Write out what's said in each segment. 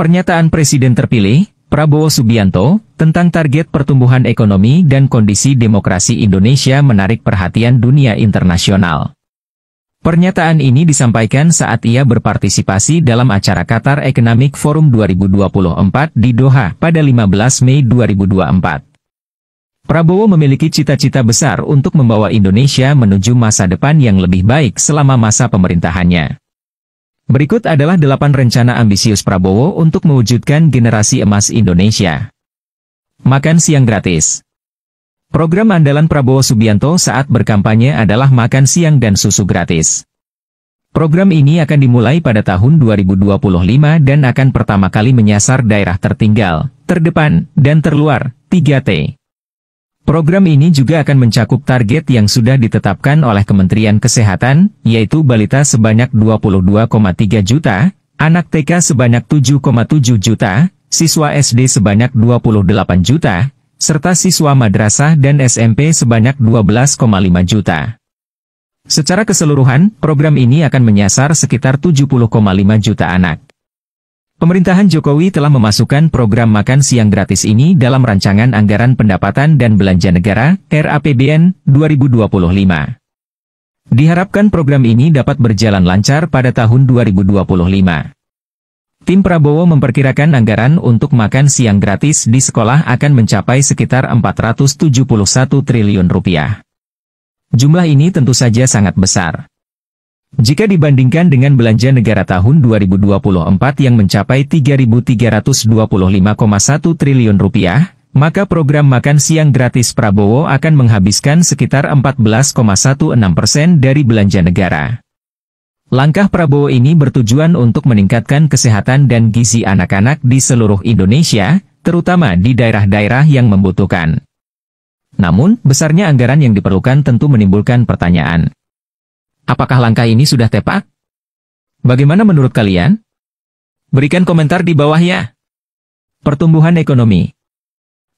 Pernyataan Presiden terpilih, Prabowo Subianto, tentang target pertumbuhan ekonomi dan kondisi demokrasi Indonesia menarik perhatian dunia internasional. Pernyataan ini disampaikan saat ia berpartisipasi dalam acara Qatar Economic Forum 2024 di Doha pada 15 Mei 2024. Prabowo memiliki cita-cita besar untuk membawa Indonesia menuju masa depan yang lebih baik selama masa pemerintahannya. Berikut adalah 8 rencana ambisius Prabowo untuk mewujudkan generasi emas Indonesia. Makan siang gratis. Program andalan Prabowo Subianto saat berkampanye adalah makan siang dan susu gratis. Program ini akan dimulai pada tahun 2025 dan akan pertama kali menyasar daerah tertinggal, terdepan, dan terluar, 3T. Program ini juga akan mencakup target yang sudah ditetapkan oleh Kementerian Kesehatan, yaitu balita sebanyak 22,3 juta, anak TK sebanyak 7,7 juta, siswa SD sebanyak 28 juta, serta siswa madrasah dan SMP sebanyak 12,5 juta. Secara keseluruhan, program ini akan menyasar sekitar 70,5 juta anak. Pemerintahan Jokowi telah memasukkan program makan siang gratis ini dalam Rancangan Anggaran Pendapatan dan Belanja Negara (RAPBN) 2025. Diharapkan program ini dapat berjalan lancar pada tahun 2025. Tim Prabowo memperkirakan anggaran untuk makan siang gratis di sekolah akan mencapai sekitar 471 triliun rupiah. Jumlah ini tentu saja sangat besar. Jika dibandingkan dengan belanja negara tahun 2024 yang mencapai 3.325,1 triliun rupiah, maka program makan siang gratis Prabowo akan menghabiskan sekitar 14,16% dari belanja negara. Langkah Prabowo ini bertujuan untuk meningkatkan kesehatan dan gizi anak-anak di seluruh Indonesia, terutama di daerah-daerah yang membutuhkan. Namun, besarnya anggaran yang diperlukan tentu menimbulkan pertanyaan. Apakah langkah ini sudah tepat? Bagaimana menurut kalian? Berikan komentar di bawah ya. Pertumbuhan ekonomi.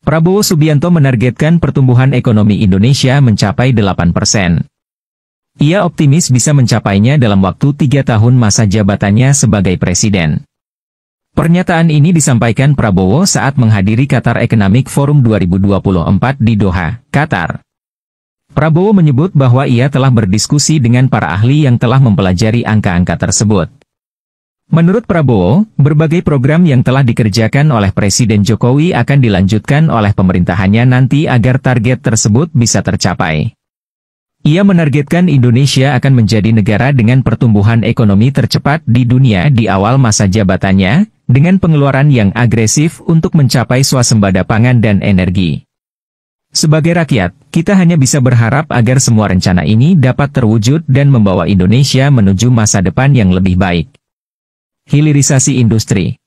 Prabowo Subianto menargetkan pertumbuhan ekonomi Indonesia mencapai 8%. Ia optimis bisa mencapainya dalam waktu 3 tahun masa jabatannya sebagai presiden. Pernyataan ini disampaikan Prabowo saat menghadiri Qatar Economic Forum 2024 di Doha, Qatar. Prabowo menyebut bahwa ia telah berdiskusi dengan para ahli yang telah mempelajari angka-angka tersebut. Menurut Prabowo, berbagai program yang telah dikerjakan oleh Presiden Jokowi akan dilanjutkan oleh pemerintahannya nanti agar target tersebut bisa tercapai. Ia menargetkan Indonesia akan menjadi negara dengan pertumbuhan ekonomi tercepat di dunia di awal masa jabatannya, dengan pengeluaran yang agresif untuk mencapai swasembada pangan dan energi. Sebagai rakyat, kita hanya bisa berharap agar semua rencana ini dapat terwujud dan membawa Indonesia menuju masa depan yang lebih baik. Hilirisasi industri.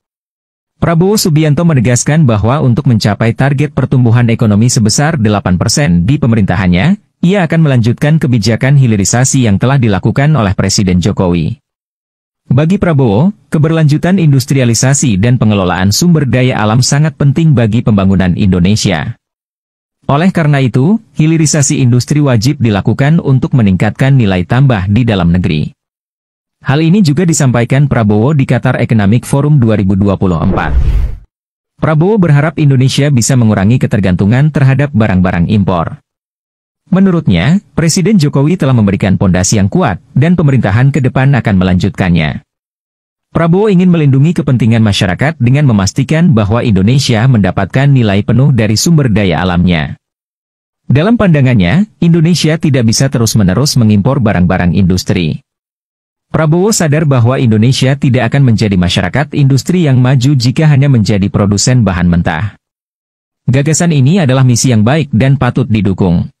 Prabowo Subianto menegaskan bahwa untuk mencapai target pertumbuhan ekonomi sebesar 8% di pemerintahannya, ia akan melanjutkan kebijakan hilirisasi yang telah dilakukan oleh Presiden Jokowi. Bagi Prabowo, keberlanjutan industrialisasi dan pengelolaan sumber daya alam sangat penting bagi pembangunan Indonesia. Oleh karena itu, hilirisasi industri wajib dilakukan untuk meningkatkan nilai tambah di dalam negeri. Hal ini juga disampaikan Prabowo di Qatar Economic Forum 2024. Prabowo berharap Indonesia bisa mengurangi ketergantungan terhadap barang-barang impor. Menurutnya, Presiden Jokowi telah memberikan pondasi yang kuat, dan pemerintahan ke depan akan melanjutkannya. Prabowo ingin melindungi kepentingan masyarakat dengan memastikan bahwa Indonesia mendapatkan nilai penuh dari sumber daya alamnya. Dalam pandangannya, Indonesia tidak bisa terus-menerus mengimpor barang-barang industri. Prabowo sadar bahwa Indonesia tidak akan menjadi masyarakat industri yang maju jika hanya menjadi produsen bahan mentah. Gagasan ini adalah misi yang baik dan patut didukung.